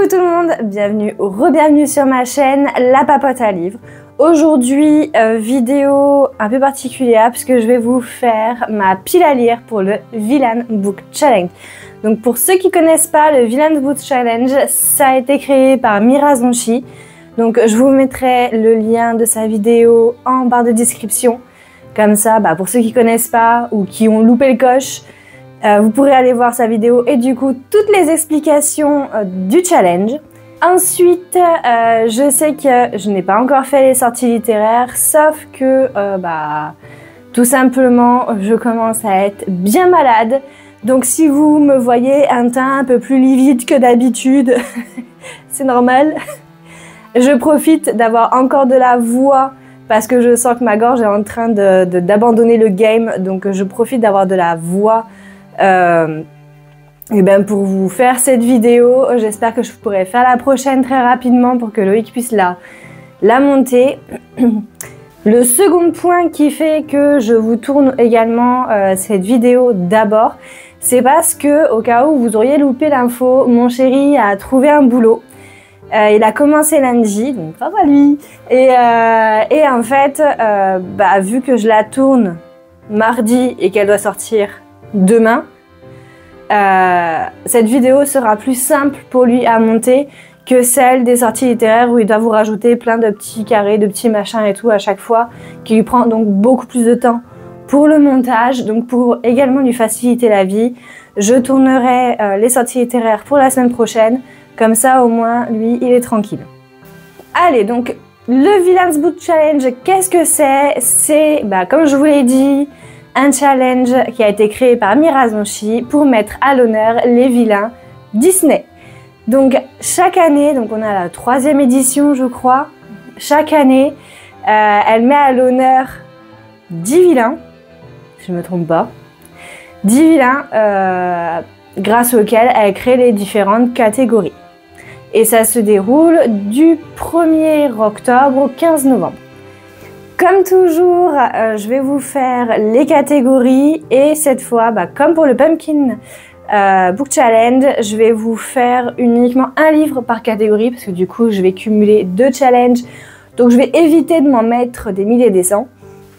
Coucou tout le monde, bienvenue ou re-bienvenue sur ma chaîne La Papote à Livres. Aujourd'hui, vidéo un peu particulière puisque je vais vous faire ma pile à lire pour le Villain Book Challenge. Donc pour ceux qui connaissent pas le Villain Book Challenge, ça a été créé par Mira Zonchi. Donc je vous mettrai le lien de sa vidéo en barre de description. Comme ça, pour ceux qui connaissent pas ou qui ont loupé le coche, vous pourrez aller voir sa vidéo et du coup toutes les explications du challenge. Ensuite, je sais que je n'ai pas encore fait les sorties littéraires, sauf que tout simplement je commence à être bien malade. Donc si vous me voyez un teint un peu plus livide que d'habitude, c'est normal. Je profite d'avoir encore de la voix parce que je sens que ma gorge est en train d'abandonner le game, donc je profite d'avoir de la voix pour vous faire cette vidéo. J'espère que je pourrai faire la prochaine très rapidement pour que Loïc puisse la monter. Le second point qui fait que je vous tourne également cette vidéo d'abord, c'est parce que au cas où vous auriez loupé l'info, mon chéri a trouvé un boulot. Il a commencé lundi, donc bravo à lui. Et en fait, vu que je la tourne mardi et qu'elle doit sortir demain, cette vidéo sera plus simple pour lui à monter que celle des sorties littéraires où il doit vous rajouter plein de petits carrés, de petits machins et tout à chaque fois, qui lui prend donc beaucoup plus de temps pour le montage. Donc pour également lui faciliter la vie, je tournerai les sorties littéraires pour la semaine prochaine. Comme ça, au moins, lui, il est tranquille. Allez, donc, le Villain Book Challenge, qu'est-ce que c'est? C'est, comme je vous l'ai dit, un challenge qui a été créé par Mira Zonchi pour mettre à l'honneur les vilains Disney. Donc, chaque année, donc on a la 3e édition, je crois. Chaque année, elle met à l'honneur 10 vilains, si je ne me trompe pas. 10 vilains grâce auxquels elle crée les différentes catégories. Et ça se déroule du 1er octobre au 15 novembre. Comme toujours, je vais vous faire les catégories et cette fois, comme pour le Pumpkin Book Challenge, je vais vous faire uniquement un livre par catégorie parce que du coup, je vais cumuler 2 challenges. Donc, je vais éviter de m'en mettre des milliers et des cents.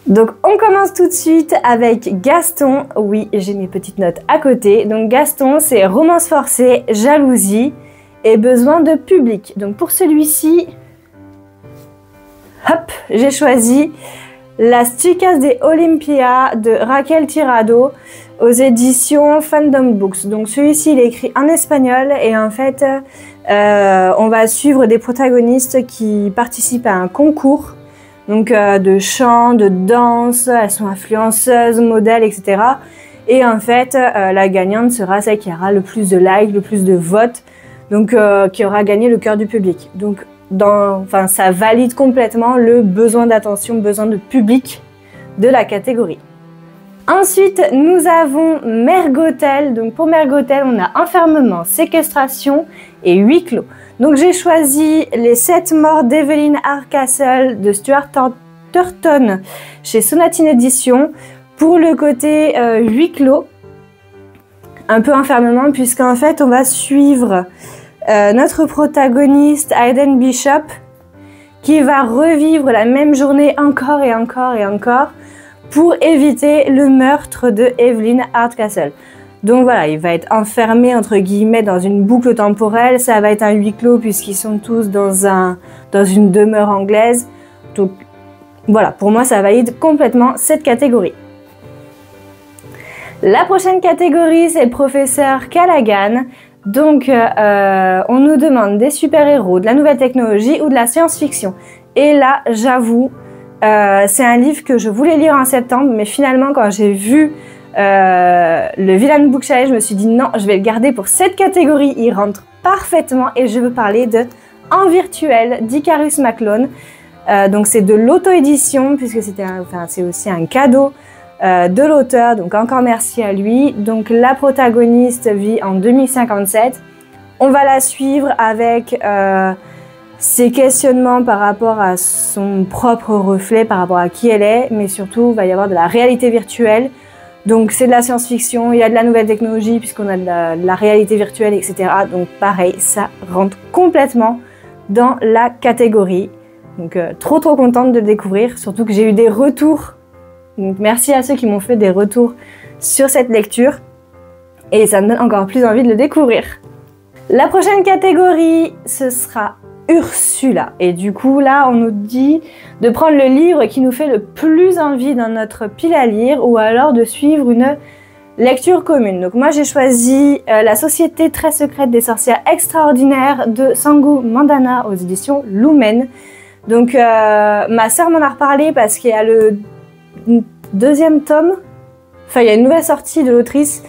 Donc, on commence tout de suite avec Gaston. Oui, j'ai mes petites notes à côté. Donc, Gaston, c'est romance forcée, jalousie et besoin de public. Donc pour celui-ci, hop, j'ai choisi Las Chicas de Olympia de Raquel Tirado aux éditions Fandom Books. Donc celui-ci, il est écrit en espagnol et en fait, on va suivre des protagonistes qui participent à un concours donc de chant, de danse, elles sont influenceuses, modèles, etc. Et en fait, la gagnante sera celle qui aura le plus de likes, le plus de votes, donc qui aura gagné le cœur du public. Donc ça valide complètement le besoin d'attention, besoin de public de la catégorie. Ensuite, nous avons Mergotel. Donc pour Mergotel, on a enfermement, séquestration et huis clos. Donc j'ai choisi Les 7 morts d'Evelyn Hardcastle de Stuart Turton chez Sonatine Éditions pour le côté huis clos, un peu enfermement, puisqu'en fait on va suivre notre protagoniste Hayden Bishop qui va revivre la même journée encore et encore et encore pour éviter le meurtre de Evelyn Hardcastle. Donc voilà, il va être enfermé entre guillemets dans une boucle temporelle, ça va être un huis clos puisqu'ils sont tous dans une demeure anglaise. Donc voilà, pour moi ça valide complètement cette catégorie. La prochaine catégorie, c'est le professeur Callaghan. Donc, on nous demande des super-héros, de la nouvelle technologie ou de la science-fiction. Et là, j'avoue, c'est un livre que je voulais lire en septembre, mais finalement, quand j'ai vu le Villain Book Challenge, je me suis dit non, je vais le garder pour cette catégorie. Il rentre parfaitement et je veux parler de En virtuel d'Icarus McLone. Donc, c'est de l'auto-édition puisque c'est aussi un cadeau de l'auteur, donc encore merci à lui. Donc la protagoniste vit en 2057. On va la suivre avec ses questionnements par rapport à son propre reflet, par rapport à qui elle est, mais surtout il va y avoir de la réalité virtuelle. Donc c'est de la science-fiction, il y a de la nouvelle technologie puisqu'on a de la réalité virtuelle, etc. Donc pareil, ça rentre complètement dans la catégorie. Donc trop contente de le découvrir, surtout que j'ai eu des retours. Donc merci à ceux qui m'ont fait des retours sur cette lecture. Et ça me donne encore plus envie de le découvrir. La prochaine catégorie, ce sera Ursula. Et du coup, là, on nous dit de prendre le livre qui nous fait le plus envie dans notre pile à lire ou alors de suivre une lecture commune. Donc moi, j'ai choisi La Société très secrète des sorcières extraordinaires de Sangu Mandana aux éditions Lumen. Donc ma sœur m'en a reparlé parce qu'il y a le deuxième tome. Enfin, il y a une nouvelle sortie de l'autrice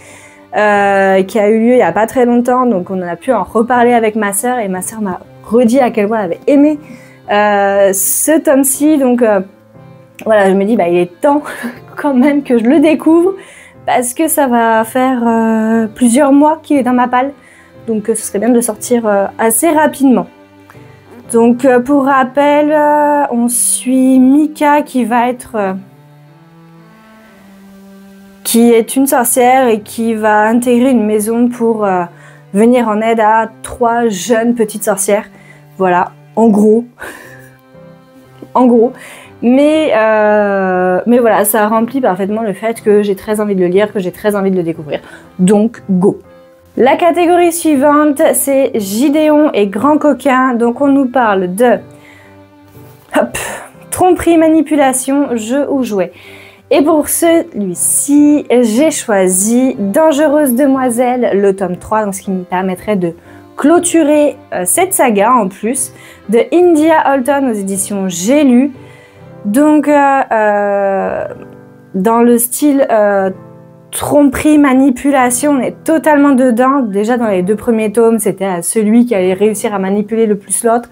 qui a eu lieu il n'y a pas très longtemps. Donc on a pu en reparler avec ma sœur et ma sœur m'a redit à quel point elle avait aimé ce tome-ci. Donc voilà, je me dis il est temps quand même que je le découvre parce que ça va faire plusieurs mois qu'il est dans ma palle. Donc ce serait bien de le sortir assez rapidement. Donc pour rappel, on suit Mika qui va être... qui est une sorcière et qui va intégrer une maison pour venir en aide à 3 jeunes petites sorcières. Voilà, en gros. En gros. Mais voilà, ça remplit parfaitement le fait que j'ai très envie de le lire, que j'ai très envie de le découvrir. Donc, go! La catégorie suivante, c'est Gideon et Grand Coquin. Donc, on nous parle de tromperie, manipulation, jeu ou jouet. Et pour celui-ci, j'ai choisi Dangereuse Demoiselle, le tome 3, donc ce qui me permettrait de clôturer cette saga en plus, de India Holton aux éditions J'ai lu. Donc, dans le style tromperie, manipulation, on est totalement dedans. Déjà dans les 2 premiers tomes, c'était celui qui allait réussir à manipuler le plus l'autre.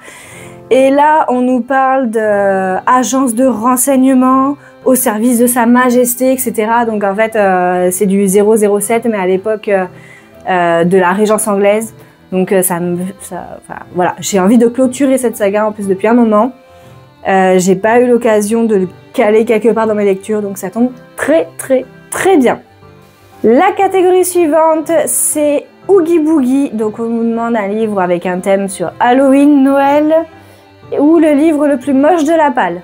Et là, on nous parle d'agence de renseignement au service de Sa Majesté, etc. Donc en fait, c'est du 007, mais à l'époque de la Régence anglaise. Donc voilà, j'ai envie de clôturer cette saga en plus depuis un moment. J'ai pas eu l'occasion de le caler quelque part dans mes lectures, donc ça tombe très bien. La catégorie suivante, c'est Oogie Boogie. Donc on nous demande un livre avec un thème sur Halloween, Noël, ou le livre le plus moche de la palle.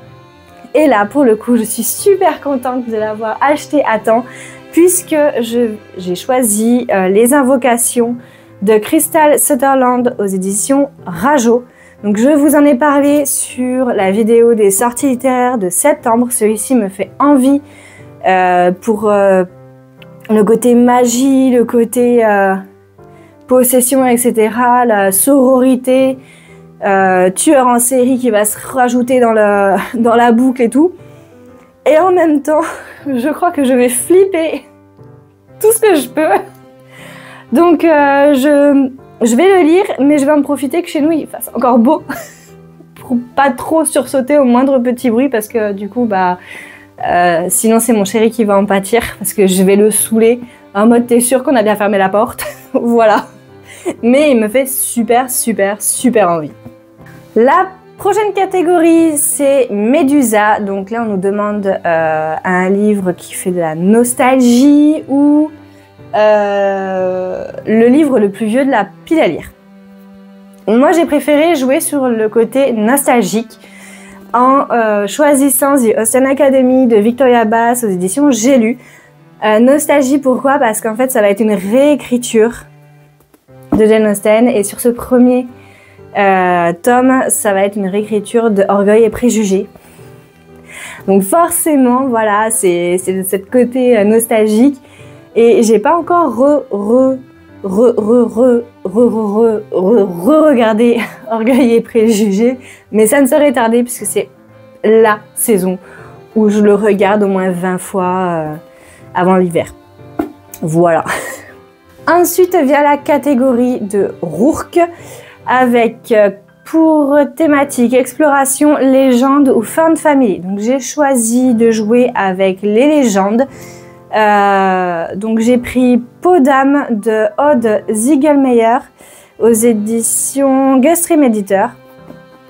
Et là, pour le coup, je suis super contente de l'avoir acheté à temps, puisque j'ai choisi Les Invocations de Crystal Sutherland aux éditions Rajo. Donc je vous en ai parlé sur la vidéo des sorties littéraires de septembre. Celui-ci me fait envie pour le côté magie, le côté possession, etc. La sororité, tueur en série qui va se rajouter dans la boucle et tout. Et en même temps, je crois que je vais flipper tout ce que je peux. Donc je vais le lire, mais je vais en profiter que chez nous il fasse encore beau pour pas trop sursauter au moindre petit bruit parce que du coup sinon c'est mon chéri qui va en pâtir parce que je vais le saouler en mode t'es sûr qu'on a bien fermé la porte. Voilà. Mais il me fait super envie. La prochaine catégorie, c'est Médusa. Donc là, on nous demande un livre qui fait de la nostalgie ou le livre le plus vieux de la pile à lire. Moi, j'ai préféré jouer sur le côté nostalgique en choisissant The Austen Academy de Victoria Bass aux éditions J'ai lu. Nostalgie, pourquoi? Parce qu'en fait, ça va être une réécriture de Jane Austen et sur ce premier tome, ça va être une réécriture de Orgueil et Préjugés. Donc forcément, voilà, c'est de cette côté nostalgique. Et j'ai pas encore re-regardé Orgueil et Préjugés, mais ça ne serait tardé puisque c'est la saison où je le regarde au moins 20 fois avant l'hiver. Voilà. Ensuite vient la catégorie de Rourke avec pour thématique exploration, légende ou found family. Donc j'ai choisi de jouer avec les légendes. Donc j'ai pris Peau d'âme de Aude Ziegelmeyer aux éditions Gustream Editeur.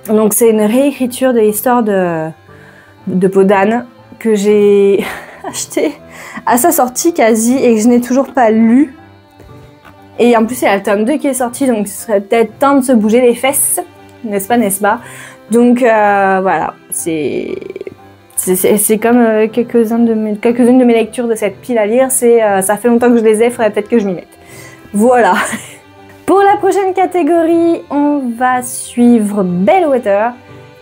Donc c'est une réécriture de l'histoire de Peau d'âne que j'ai acheté à sa sortie quasi et que je n'ai toujours pas lu. Et en plus, il y a le tome 2 qui est sorti, donc ce serait peut-être temps de se bouger les fesses, n'est-ce pas, n'est-ce pas? Donc voilà, c'est comme quelques-unes de mes lectures de cette pile à lire, ça fait longtemps que je les ai, il faudrait peut-être que je m'y mette. Voilà. Pour la prochaine catégorie, on va suivre Bellwether.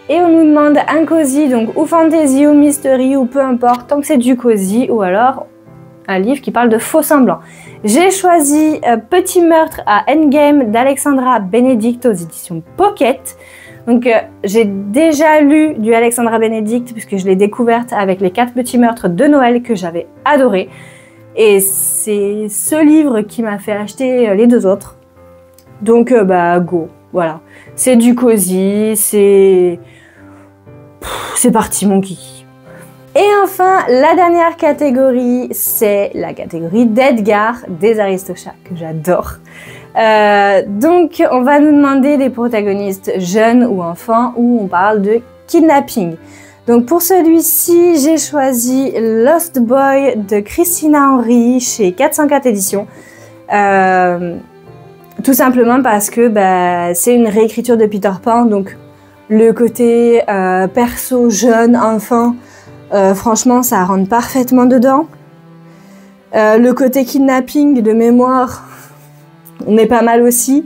Et on nous demande un cosy, donc ou fantasy ou mystery ou peu importe, tant que c'est du cosy, ou alors un livre qui parle de faux semblants. J'ai choisi Petit meurtre à Endgame d'Alexandra Benedict aux éditions Pocket. Donc j'ai déjà lu du Alexandra Benedict puisque je l'ai découverte avec les 4 petits meurtres de Noël que j'avais adoré. Et c'est ce livre qui m'a fait acheter les 2 autres. Donc bah go, voilà. C'est du cosy, c'est parti mon kiki. Et enfin, la dernière catégorie, c'est la catégorie d'Edgar des Aristochats, que j'adore. Donc, on va nous demander des protagonistes jeunes ou enfants, où on parle de kidnapping. Donc, pour celui-ci, j'ai choisi Lost Boy de Christina Henry chez 404 éditions. Tout simplement parce que bah, c'est une réécriture de Peter Pan, donc le côté perso, jeune, enfant, franchement, ça rentre parfaitement dedans. Le côté kidnapping de mémoire, on est pas mal aussi.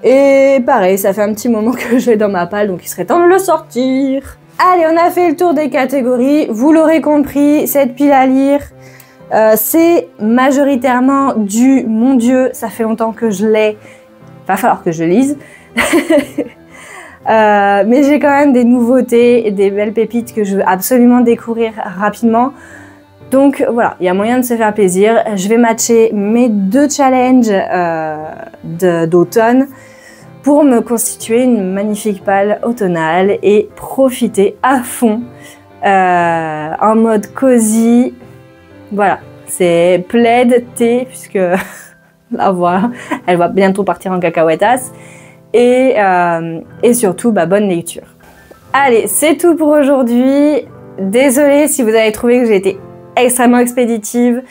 Et pareil, ça fait un petit moment que je l'ai dans ma palle, donc il serait temps de le sortir. Allez, on a fait le tour des catégories. Vous l'aurez compris, cette pile à lire, c'est majoritairement du « Mon Dieu, ça fait longtemps que je l'ai, va falloir que je lise ». Mais j'ai quand même des nouveautés et des belles pépites que je veux absolument découvrir rapidement. Donc voilà, il y a moyen de se faire plaisir. Je vais matcher mes 2 challenges d'automne pour me constituer une magnifique palle automnale et profiter à fond en mode cosy. Voilà, c'est plaid, thé, puisque la voilà, elle va bientôt partir en cacahuètas. Et surtout, bah, bonne lecture. Allez, c'est tout pour aujourd'hui. Désolée si vous avez trouvé que j'ai été extrêmement expéditive,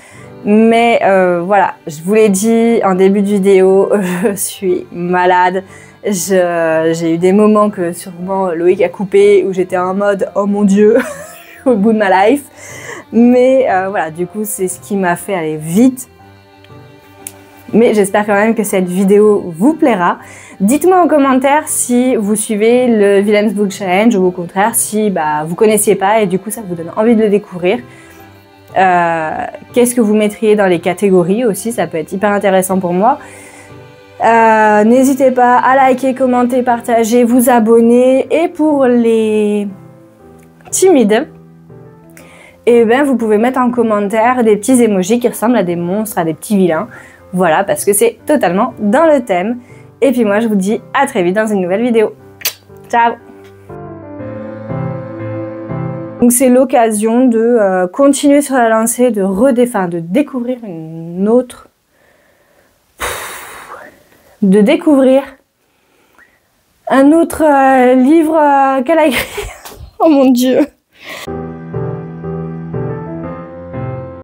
mais voilà, je vous l'ai dit en début de vidéo, je suis malade. J'ai eu des moments que sûrement Loïc a coupé où j'étais en mode oh mon dieu, au bout de ma life. Mais voilà, du coup, c'est ce qui m'a fait aller vite. Mais j'espère quand même que cette vidéo vous plaira. Dites-moi en commentaire si vous suivez le Villains Book Challenge ou au contraire si bah, vous connaissiez pas et du coup ça vous donne envie de le découvrir. Qu'est-ce que vous mettriez dans les catégories aussi, ça peut être hyper intéressant pour moi. N'hésitez pas à liker, commenter, partager, vous abonner. Et pour les timides, et ben, vous pouvez mettre en commentaire des petits emojis qui ressemblent à des monstres, à des petits vilains. Voilà, parce que c'est totalement dans le thème. Et puis moi, je vous dis à très vite dans une nouvelle vidéo. Ciao! Donc c'est l'occasion de continuer sur la lancée, de découvrir une autre... de découvrir un autre livre qu'elle a écrit. Oh mon Dieu!